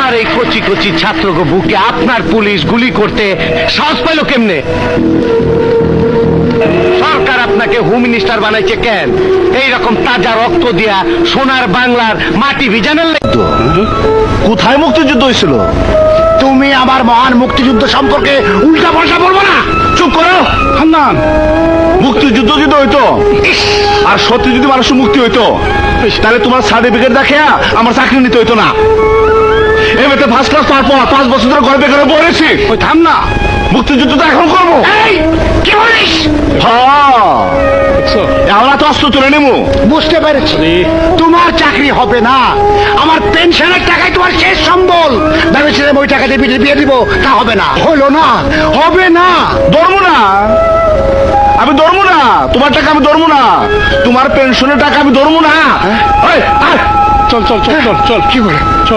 আমার এই কচি কচি ছাত্রকে বুকে আপনার পুলিশ গুলি করতে সাহস পাইল কেমনে? সরকার আপনাকে হোম মিনিস্টার বানাইছে কেন? এইরকম তাজা রক্ত দিয়া সোনার বাংলার মাটি ভিজানোর লাগতো। কোথায় মুক্তিযুদ্ধ হয়েছিল? তুমি আমার মহান মুক্তিযুদ্ধ সম্পর্কে উল্টা পাল্টা বলবো না। চুপ করো হান্নান। মুক্তিযুদ্ধ যদি হইতো আর সত্যি যদি মানুষ মুক্তি হইতো তাহলে তোমার সার্টিফিকেট দেখে আমার চাকরি নিতে হইতো না। এমনিতে ফার্স্ট ক্লাস পাওয়ার পর 5 বছর ধরে ঘরে বেকারে পড়েছি। ওই থাম না। মুক্তিযুদ্ধ তো এখন করবো। এই কি বলিস? আমরা তো অস্ত্র তুলে নেবো। বুঝতে পেরেছি, তোমার চাকরি হবে না। আমার পেনশনের টাকায় তোমার শেষ সম্বল। ভেবেছিলাম ওই টাকা দিয়ে বিয়ে দিব, তা হবে না। হলো না, হবে না। ধরবো না, আমি ধরবো না। তোমার টাকা আমি ধরবো না, তোমার পেনশনের টাকা আমি ধরবো না। চল চল চল চল চল। কি বলে?